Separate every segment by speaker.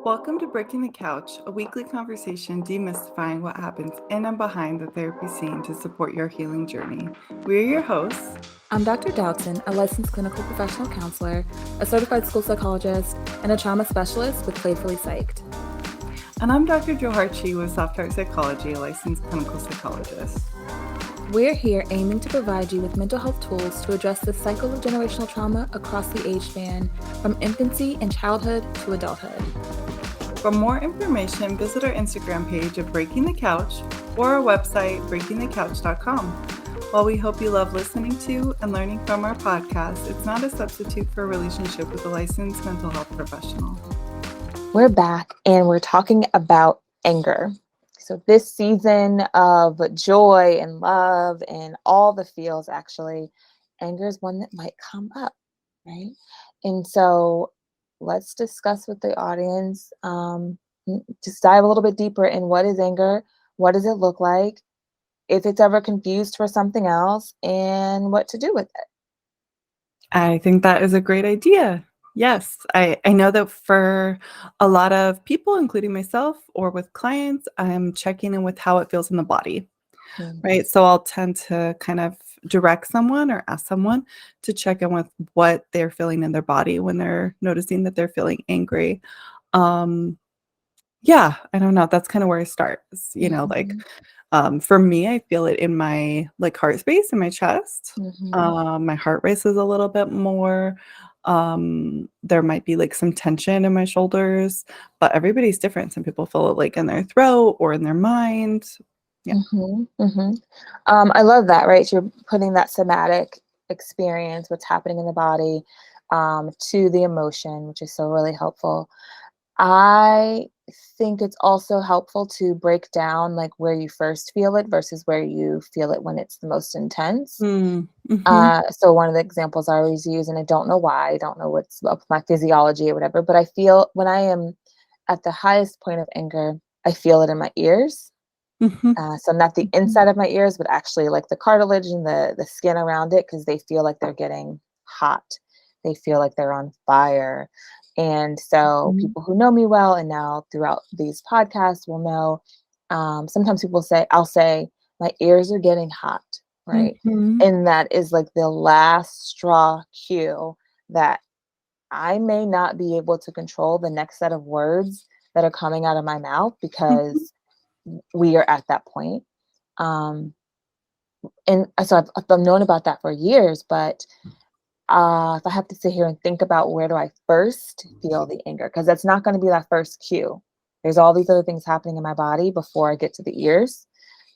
Speaker 1: Welcome to Breaking the Couch, a weekly conversation demystifying what happens in and behind the therapy scene to support your healing journey. We're your hosts.
Speaker 2: I'm Dr. Dowdson, a licensed clinical professional counselor, a certified school psychologist, and a trauma specialist with Playfully Psyched.
Speaker 1: And I'm Dr. Jo Harchi with Soft Art Psychology, a licensed clinical psychologist.
Speaker 2: We're here aiming to provide you with mental health tools to address the cycle of generational trauma across the age span, from infancy and childhood to adulthood.
Speaker 1: For more information, visit our Instagram page at Breaking the Couch or our website, breakingthecouch.com. While we hope you love listening to and learning from our podcast, it's not a substitute for a relationship with a licensed mental health professional.
Speaker 2: We're back and we're talking about anger. So this season of joy and love and all the feels, actually, anger is one that might come up, right? And so let's discuss with the audience, just dive a little bit deeper in what is anger, what does it look like, if it's ever confused for something else, and what to do with it.
Speaker 1: I think that is a great idea. Yes, I know that for a lot of people, including myself or with clients, I'm checking in with how it feels in the body, right? So I'll tend to kind of direct someone or ask someone to check in with what they're feeling in their body when they're noticing that they're feeling angry. Yeah, I don't know. That's kind of where I start. For me, I feel it in my heart space in my chest. My heart races a little bit more. There might be some tension in my shoulders, but everybody's different. Some people feel it in their throat or in their mind. Yeah.
Speaker 2: I love that, right? So you're putting that somatic experience, what's happening in the body, to the emotion, which is so really helpful. I think it's also helpful to break down where you first feel it versus where you feel it when it's the most intense. So one of the examples I always use, and I don't know why, I don't know what's up with my physiology or whatever, but I feel when I am at the highest point of anger, I feel it in my ears. So not the inside of my ears, but actually the cartilage and the skin around it, because they feel like they're getting hot. They feel like they're on fire. And so people who know me well and now throughout these podcasts will know, sometimes I'll say, my ears are getting hot, right? And that is the last straw cue that I may not be able to control the next set of words that are coming out of my mouth because we are at that point. And so I've known about that for years, but if I have to sit here and think about where do I first feel the anger, because that's not going to be that first cue. There's all these other things happening in my body before I get to the ears.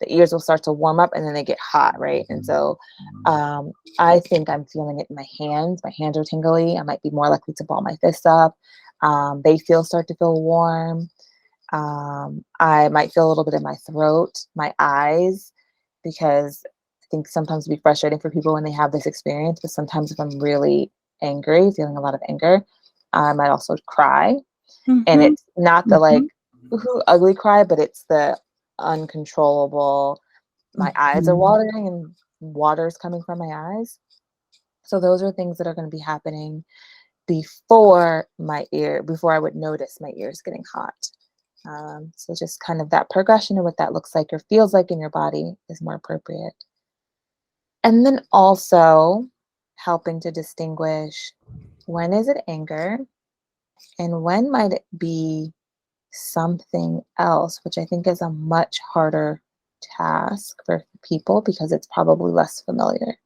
Speaker 2: The ears will start to warm up and then they get hot, right? And so I think I'm feeling it in my hands. My hands are tingly. I might be more likely to ball my fists up. They start to feel warm. I might feel a little bit in my throat, my eyes, because I think sometimes it'd be frustrating for people when they have this experience, but sometimes if I'm really angry, feeling a lot of anger, I might also cry. And it's not the ooh, ugly cry, but it's the uncontrollable, my eyes are watering and water's coming from my eyes. So those are things that are going to be happening before I would notice my ears getting hot. So just kind of that progression of what that looks like or feels like in your body is more appropriate. And then also helping to distinguish, when is it anger and when might it be something else, which I think is a much harder task for people because it's probably less familiar.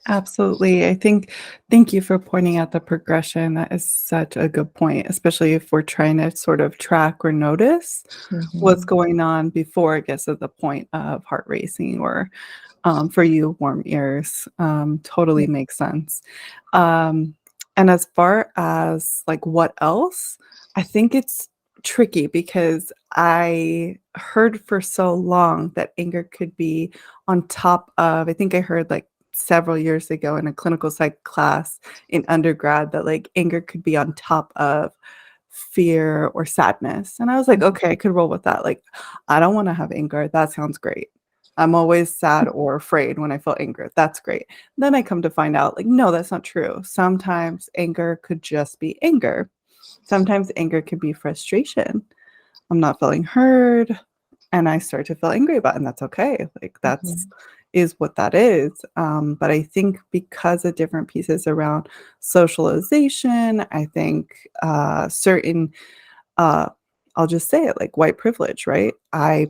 Speaker 1: Absolutely. Thank you for pointing out the progression. That is such a good point, especially if we're trying to sort of track or notice what's going on before it gets to the point of heart racing or for you, warm ears. Totally makes sense. And as far as what else, I think it's tricky because I heard for so long that anger could be on top of, I think I heard several years ago in a clinical psych class in undergrad that anger could be on top of fear or sadness. And I was like, okay, I could roll with that. I don't want to have anger. That sounds great. I'm always sad or afraid when I feel anger. That's great. Then I come to find out no, that's not true. Sometimes anger could just be anger. sometimes anger can be frustration. I'm not feeling heard, and I start to feel angry about it, and that's okay. Like, that's
Speaker 2: Mhm.
Speaker 1: is what that is. But I think because of different pieces around socialization, I think certain, uh, I'll just say it, like white privilege, right? I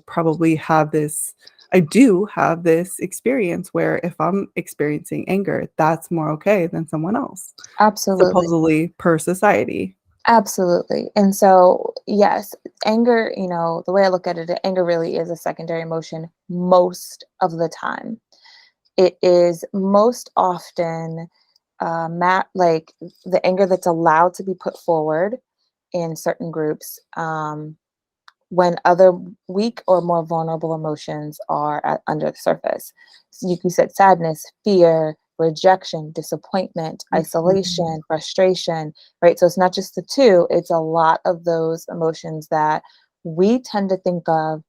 Speaker 1: do have this experience where if I'm experiencing anger, that's more okay than someone else,
Speaker 2: Absolutely.
Speaker 1: supposedly per society.
Speaker 2: Absolutely. And so, yes, anger, the way I look at it, anger really is a secondary emotion most of the time. It is most often like the anger that's allowed to be put forward in certain groups when other weak or more vulnerable emotions are under the surface. So you said sadness, fear, rejection, disappointment,
Speaker 1: Mhm.
Speaker 2: isolation, frustration, right? So it's not just the two, it's a lot of those emotions that we tend to think of.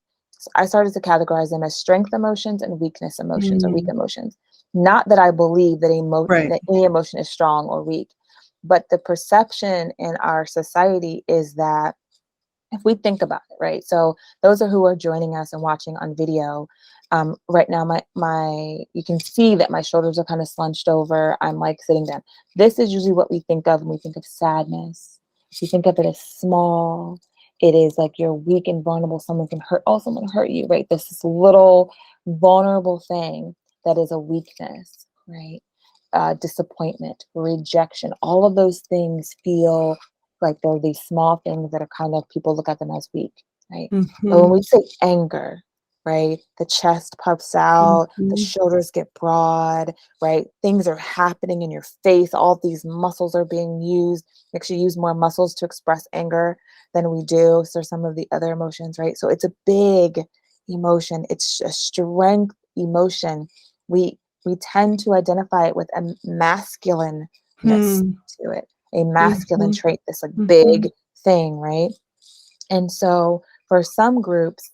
Speaker 2: I started to categorize them as strength emotions and weakness emotions or weak
Speaker 1: Mm,
Speaker 2: emotions. Not that I believe that,
Speaker 1: right.
Speaker 2: that any emotion is strong or weak, but the perception in our society is that if we think about it, right? So those are who are joining us and watching on video. Right now, my you can see that my shoulders are kind of slunched over. I'm like sitting down. This is usually what we think of when we think of sadness. We think of it as small. It is like you're weak and vulnerable. Someone can hurt. Oh, someone hurt you, right? This little vulnerable thing that is a weakness, right? Disappointment, rejection. All of those things feel like they're these small things that are kind of people look at them as weak, right? But when
Speaker 1: Mhm,
Speaker 2: we say anger, right, the chest puffs out, the
Speaker 1: mhm,
Speaker 2: shoulders get broad, right? Things are happening in your face. All these muscles are being used. We actually use more muscles to express anger than we do. So some of the other emotions, right? So it's a big emotion. It's a strength emotion. We tend to identify it with a masculineness
Speaker 1: hmm,
Speaker 2: to it, a masculine
Speaker 1: mhm,
Speaker 2: trait, this like big
Speaker 1: mhm,
Speaker 2: thing, right? And so for some groups,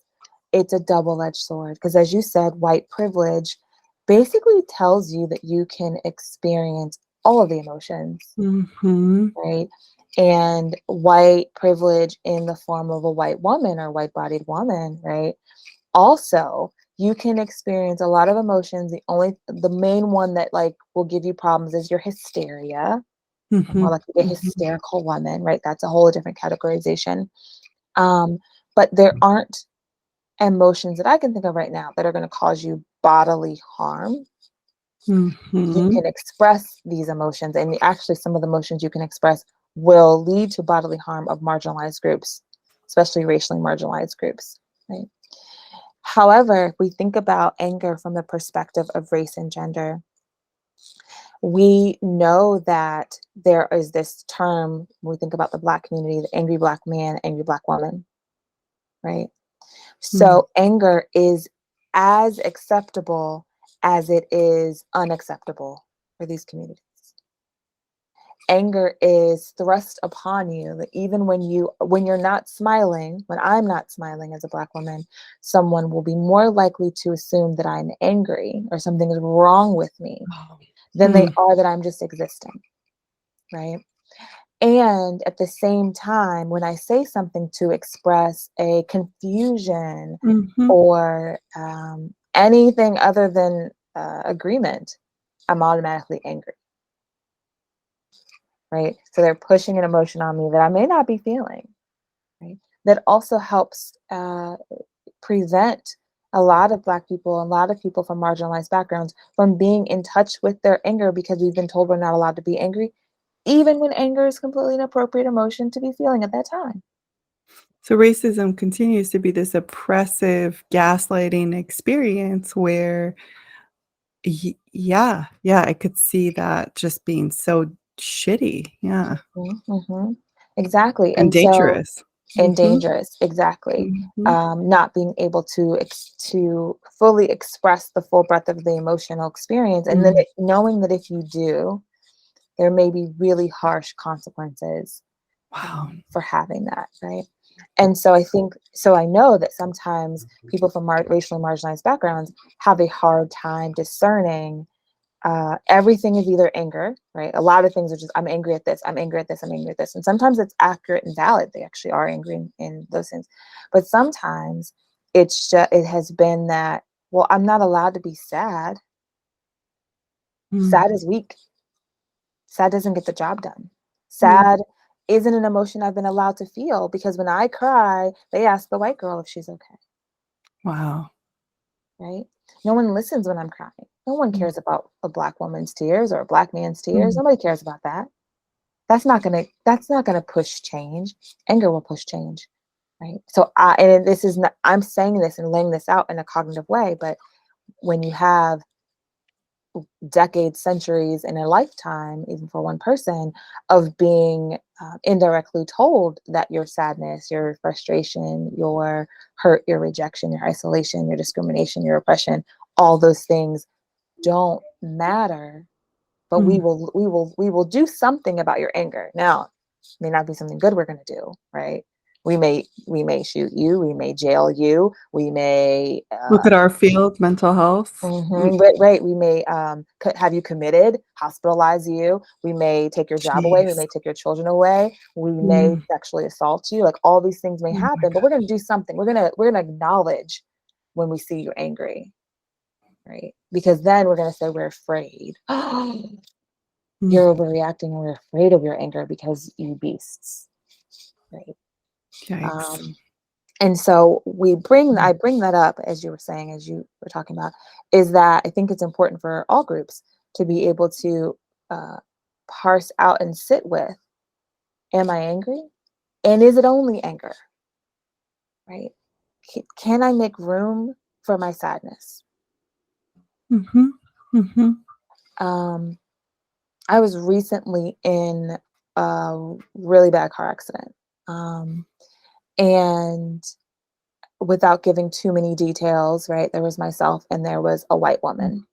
Speaker 2: it's a double-edged sword because, as you said, white privilege basically tells you that you can experience all of the emotions,
Speaker 1: mhm,
Speaker 2: right? And white privilege in the form of a white woman or white-bodied woman, right? Also, you can experience a lot of emotions. The main one that like will give you problems is your hysteria, more
Speaker 1: mhm,
Speaker 2: like a
Speaker 1: mhm,
Speaker 2: hysterical woman, right? That's a whole different categorization. But there aren't emotions that I can think of right now that are going to cause you bodily harm. You
Speaker 1: mhm,
Speaker 2: can express these emotions, and actually, some of the emotions you can express will lead to bodily harm of marginalized groups, especially racially marginalized groups, right? However, if we think about anger from the perspective of race and gender, we know that there is this term when we think about the Black community, the angry Black man, angry Black woman, right?
Speaker 1: mm,
Speaker 2: So anger is as acceptable as it is unacceptable for these communities. Anger is thrust upon you that even when you're not smiling, when I'm not smiling as a Black woman, someone will be more likely to assume that I'm angry or something is wrong with me
Speaker 1: oh,
Speaker 2: than they
Speaker 1: mm,
Speaker 2: are that I'm just existing, right? And at the same time, when I say something to express a confusion
Speaker 1: mhm,
Speaker 2: or anything other than agreement, I'm automatically angry, right? So they're pushing an emotion on me that I may not be feeling, right? That also helps prevent a lot of Black people, a lot of people from marginalized backgrounds from being in touch with their anger because we've been told we're not allowed to be angry, even when anger is completely inappropriate emotion to be feeling at that time.
Speaker 1: so racism continues to be this oppressive, gaslighting experience where yeah, I could see that just being so shitty, yeah,
Speaker 2: Mhm, mhm. Exactly,
Speaker 1: and
Speaker 2: and so
Speaker 1: dangerous.
Speaker 2: and
Speaker 1: Mhm,
Speaker 2: dangerous, exactly.
Speaker 1: mhm,
Speaker 2: Not being able to fully express the full breadth of the emotional experience, and then
Speaker 1: mm,
Speaker 2: knowing that if you do, there may be really harsh consequences
Speaker 1: wow,
Speaker 2: for having that, right? And so I know that sometimes people from racially marginalized backgrounds have a hard time discerning everything is either anger, right? A lot of things are just, I'm angry at this, I'm angry at this, I'm angry at this. And sometimes it's accurate and valid. They actually are angry in those things. But sometimes it has been that, well, I'm not allowed to be sad.
Speaker 1: Mm.
Speaker 2: Sad is weak. Sad doesn't get the job done.
Speaker 1: Mm.
Speaker 2: Sad isn't an emotion I've been allowed to feel, because when I cry, they ask the white girl if she's okay,
Speaker 1: Wow.
Speaker 2: right? No one listens when I'm crying. No one
Speaker 1: Mm.
Speaker 2: cares about a Black woman's tears or a Black man's tears.
Speaker 1: Mm.
Speaker 2: Nobody cares about that. That's not gonna push change. Anger will push change, right? So this is not, I'm saying this and laying this out in a cognitive way, but when you have decades, centuries, and a lifetime, even for one person, of being indirectly told that your sadness, your frustration, your hurt, your rejection, your isolation, your discrimination, your oppression, all those things don't matter, but we
Speaker 1: Mm.
Speaker 2: will do something about your anger. Now, it may not be something good we're going to do, right? We may shoot you, we may jail you, we may
Speaker 1: Look at our field, mental health.
Speaker 2: right, we may have you committed, hospitalize you, we may take your job away, we
Speaker 1: Jeez.
Speaker 2: may take your children away, we may
Speaker 1: Mm.
Speaker 2: sexually assault you. Like, all these things may
Speaker 1: Oh my
Speaker 2: happen, but
Speaker 1: God.
Speaker 2: we're going to do something. We're going to acknowledge when we see you angry, right? Because then we're going to say we're afraid.
Speaker 1: Mm.
Speaker 2: You're overreacting, and we're afraid of your anger because you beasts, right?
Speaker 1: Yikes.
Speaker 2: Um, and so
Speaker 1: Mm.
Speaker 2: I bring that up, as you were saying, as you were talking about, is that I think it's important for all groups to be able to uh, parse out and sit with, am I angry? And is it only anger, right? Can I make room for my sadness?
Speaker 1: Mhm. Mhm.
Speaker 2: Um, I was recently in a really bad car accident. And without giving too many details, right, there was myself and there was a white
Speaker 1: Mm.
Speaker 2: woman.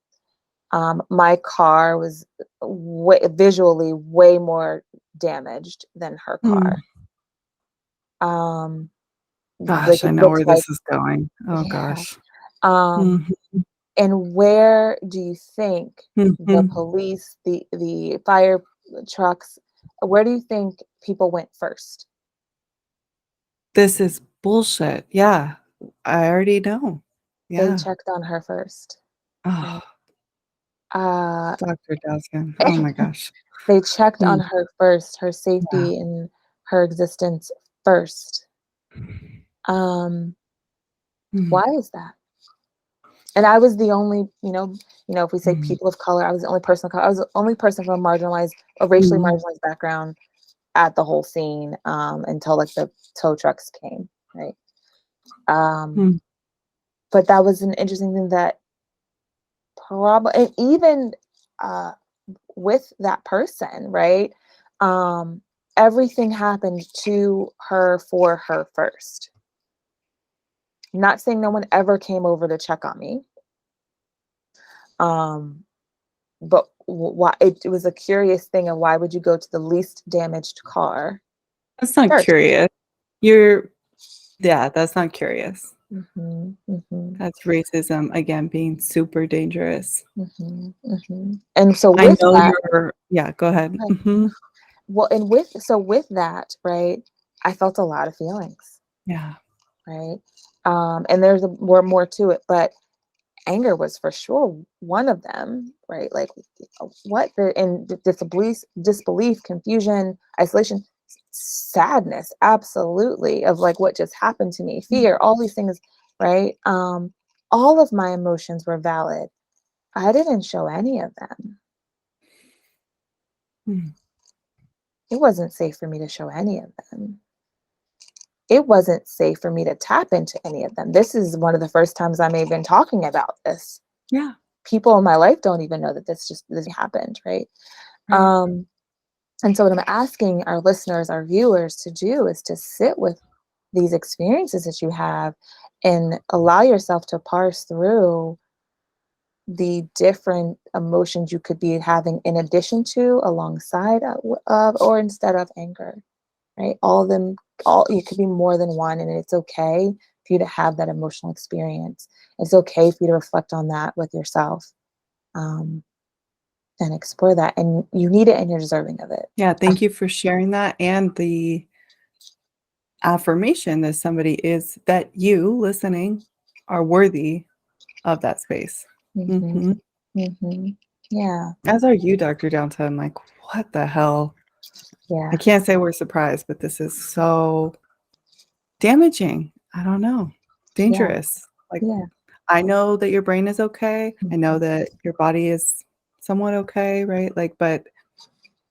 Speaker 2: My car was visually way more damaged than her car.
Speaker 1: Mm.
Speaker 2: Um, like,
Speaker 1: Gosh, I
Speaker 2: it
Speaker 1: know
Speaker 2: looked
Speaker 1: where
Speaker 2: like,
Speaker 1: this is going. Oh
Speaker 2: yeah.
Speaker 1: gosh.
Speaker 2: Um,
Speaker 1: Mhm.
Speaker 2: and where do you think the
Speaker 1: Mhm.
Speaker 2: police, the fire trucks, where do you think people went first?
Speaker 1: This is bullshit. Yeah. I already know.
Speaker 2: They
Speaker 1: Yeah.
Speaker 2: checked on her first, right?
Speaker 1: Oh,
Speaker 2: Uh,
Speaker 1: Dr. Dawson. Oh my gosh.
Speaker 2: they checked on
Speaker 1: Mm.
Speaker 2: her first, her
Speaker 1: Yeah.
Speaker 2: safety and her existence first. Um,
Speaker 1: Mm.
Speaker 2: why is that? And I was the only, if we say
Speaker 1: Mm.
Speaker 2: people of color, I was the only person of color. I was the only person from a racially
Speaker 1: Mhm.
Speaker 2: marginalized background at the whole scene, until like the tow trucks came, right? Um,
Speaker 1: Mm.
Speaker 2: but that was an interesting thing, that probably, and even uh, with that person, right? Um, everything happened to her for her first. Not saying no one ever came over to check on me. Um, but why it was a curious thing of, why would you go to the least damaged car
Speaker 1: That's not
Speaker 2: first?
Speaker 1: curious. You're Yeah, that's not curious.
Speaker 2: Hmm. Hmm.
Speaker 1: That's racism, again, being super dangerous.
Speaker 2: Hmm. Hmm. And so
Speaker 1: I
Speaker 2: with
Speaker 1: know
Speaker 2: that,
Speaker 1: Yeah, go ahead. Mhm.
Speaker 2: with that, right, I felt a lot of feelings,
Speaker 1: Yeah.
Speaker 2: right? And there's more to it, but anger was for sure one of them, right? Like, disbelief, confusion, isolation, sadness, absolutely, of like, what just happened to me,
Speaker 1: Mm.
Speaker 2: fear, all these things, right? All of my emotions were valid. I didn't show any of them.
Speaker 1: Mm.
Speaker 2: It wasn't safe for me to show any of them. It wasn't safe for me to tap into any of them. This is one of the first times I'm even talking about this.
Speaker 1: Yeah,
Speaker 2: People in my life don't even know that this happened, right?
Speaker 1: right.
Speaker 2: Um, and so what I'm asking our listeners, our viewers, to do is to sit with these experiences that you have, and allow yourself to parse through the different emotions you could be having, in addition to, alongside of, or instead of anger, right? All of them, all, it could be more than one, and it's okay for you to have that emotional experience. It's okay for you to reflect on that with yourself. Um, and explore that. And you need it and you're deserving of it.
Speaker 1: Yeah, thank you for sharing that and the affirmation that somebody is that you listening are worthy of that space.
Speaker 2: Mm-hmm.
Speaker 1: Mhm.
Speaker 2: Mm-hmm. Yeah.
Speaker 1: As are you, Dr. Downton. Like, what the hell?
Speaker 2: Yeah.
Speaker 1: I can't say we're surprised, but this is so damaging. I don't know.
Speaker 2: Yeah.
Speaker 1: Dangerous. Like,
Speaker 2: Yeah.
Speaker 1: I know that your brain is okay. I know
Speaker 2: Mhm.
Speaker 1: that your body is somewhat okay, right? Like, but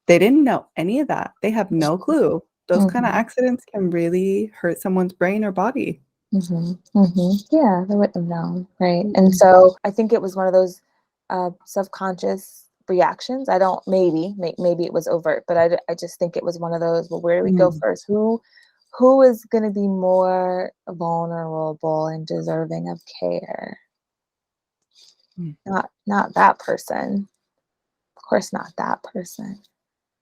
Speaker 1: they didn't know any of that. They have no clue. Those kind of
Speaker 2: Mhm.
Speaker 1: accidents can really hurt someone's brain or body.
Speaker 2: Mhm. Mhm. Yeah, they wouldn't have known, right? And
Speaker 1: Mm,
Speaker 2: so I think it was one of those subconscious reactions. I don't maybe it was overt, but I just think it was one of those. Well, where do we go
Speaker 1: mm,
Speaker 2: first? Who is going to be more vulnerable and deserving of care?
Speaker 1: mm,
Speaker 2: Not that person. Of course, not that person.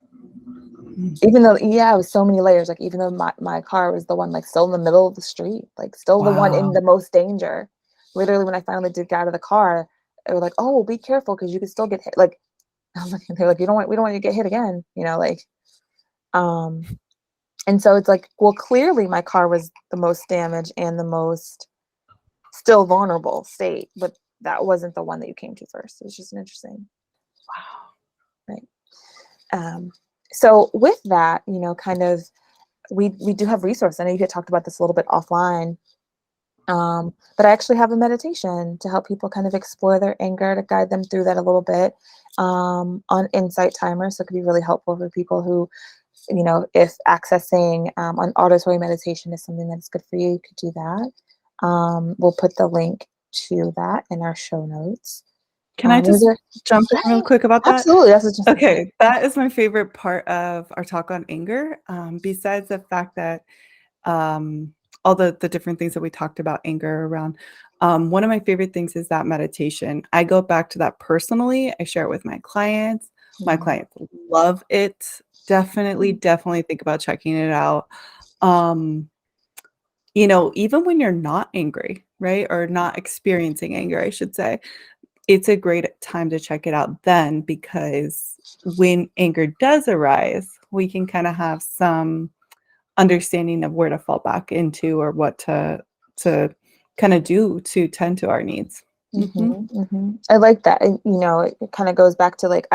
Speaker 1: mm.
Speaker 2: Even though, yeah, it was so many layers. Like even though my car was the one like still in the middle of the street, like still the one in
Speaker 1: Wow.
Speaker 2: the most danger. Literally, when I finally did get out of the car, they were like, "Oh, well, be careful because you could still get hit." Like I was like, they're like, we don't want you to get hit again," like. Um, and so it's like, well, clearly my car was the most damaged and the most still vulnerable state, but that wasn't the one that you came to first. It was just an interesting,
Speaker 1: Wow.
Speaker 2: right? Um, so with that, kind of we do have resources. I know you had talked about this a little bit offline, but I actually have a meditation to help people kind of explore their anger, to guide them through that a little bit, on Insight Timer. So it could be really helpful for people who, if accessing an auditory meditation is something that's good for you, you could do that. We'll put the link to that in our show notes.
Speaker 1: Can I
Speaker 2: Was
Speaker 1: just
Speaker 2: there,
Speaker 1: jump in real
Speaker 2: yeah,
Speaker 1: quick about that?
Speaker 2: absolutely. That's what just
Speaker 1: Okay, that is my favorite part of our talk on anger. Besides the fact that all the different things that we talked about anger around, one of my favorite things is that meditation. I go back to that personally. I share it with my clients. My clients love it. Definitely think about checking it out. Um, even when you're not angry, right? Or not experiencing anger, I should say, it's a great time to check it out then, because when anger does arise, we can kind of have some understanding of where to fall back into or what to kind of do to tend to our needs. Mhm.
Speaker 2: I like that. And, it kind of goes back to like,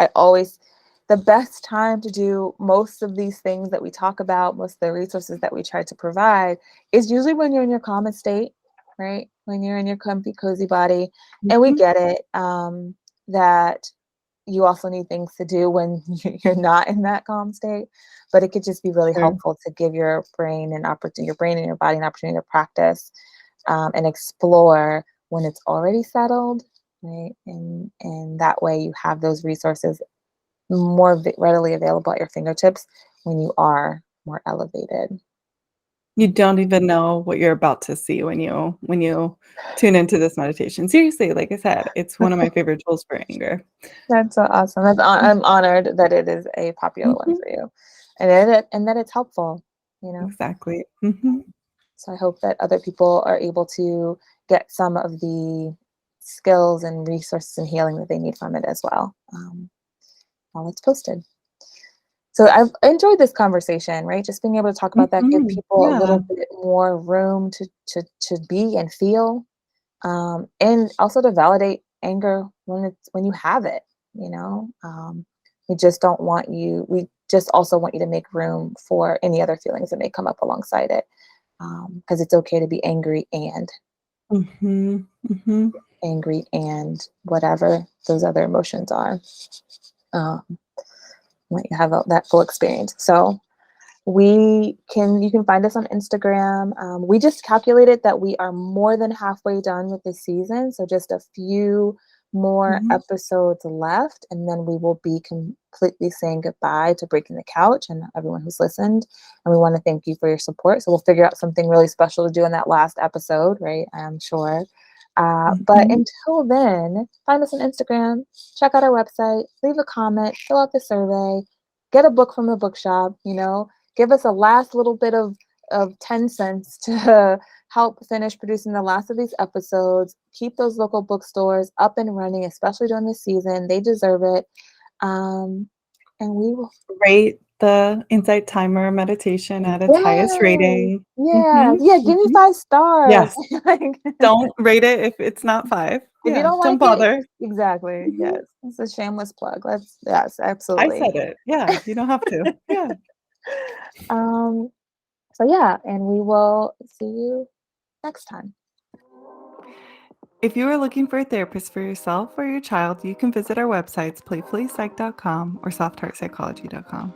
Speaker 2: the best time to do most of these things that we talk about, most of the resources that we try to provide, is usually when you're in your calmest state, right? When you're in your comfy, cozy body. And we
Speaker 1: Mhm.
Speaker 2: get it, that you also need things to do when you're not in that calm state. But it could just be really
Speaker 1: Sure.
Speaker 2: helpful to give your brain an opportunity, your brain and your body an opportunity to practice, and explore when it's already settled, right? And that way you have those resources more readily available at your fingertips when you are more elevated.
Speaker 1: You don't even know what you're about to see when you tune into this meditation. Seriously, like I said, it's one of my favorite tools for anger.
Speaker 2: That's so awesome. I'm honored that it is a popular one
Speaker 1: Mhm.
Speaker 2: for you, and that it's helpful. You know,
Speaker 1: Exactly. Mhm.
Speaker 2: so I hope that other people are able to get some of the skills and resources and healing that they need from it as well, while it's posted. So I've enjoyed this conversation, right? Just being able to talk about that, give
Speaker 1: Mhm.
Speaker 2: people a
Speaker 1: Yeah.
Speaker 2: little bit more room to be and feel, and also to validate anger when you have it. You know, we just don't want you. We just also want you to make room for any other feelings that may come up alongside it, because it's okay to be
Speaker 1: Mhm. Mhm.
Speaker 2: angry and whatever those other emotions are. Um, let you have that full experience. So you can find us on Instagram. We just calculated that we are more than halfway done with this season, so just a few more
Speaker 1: Mhm.
Speaker 2: episodes left, and then we will be completely saying goodbye to Breaking the Couch and everyone who's listened. And we want to thank you for your support. So we'll figure out something really special to do in that last episode, right? I'm sure. But
Speaker 1: Mhm.
Speaker 2: until then, find us on Instagram, check out our website, leave a comment, fill out the survey, get a book from the bookshop, give us a last little bit of 10 cents to help finish producing the last of these episodes. Keep those local bookstores up and running, especially during the season. They deserve it. And we will.
Speaker 1: Rate the Insight Timer meditation at its highest
Speaker 2: Yay!
Speaker 1: rating.
Speaker 2: Yeah, yeah, give me
Speaker 1: Mhm.
Speaker 2: 5 stars.
Speaker 1: Yes.
Speaker 2: Like,
Speaker 1: Don't rate it if it's not 5.
Speaker 2: if you
Speaker 1: Yeah,
Speaker 2: don't
Speaker 1: don't
Speaker 2: like it,
Speaker 1: bother.
Speaker 2: exactly,
Speaker 1: Mhm.
Speaker 2: yes. It's a shameless plug. Yes,
Speaker 1: I
Speaker 2: absolutely.
Speaker 1: said it. Yeah, you don't have to. Yeah.
Speaker 2: Um, so yeah, and we will see you next time.
Speaker 1: If you are looking for a therapist for yourself or your child, you can visit our websites, playfullypsych.com or softheartpsychology.com.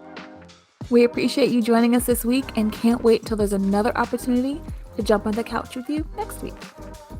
Speaker 3: We appreciate you joining us this week and can't wait till there's another opportunity to jump on the couch with you next week.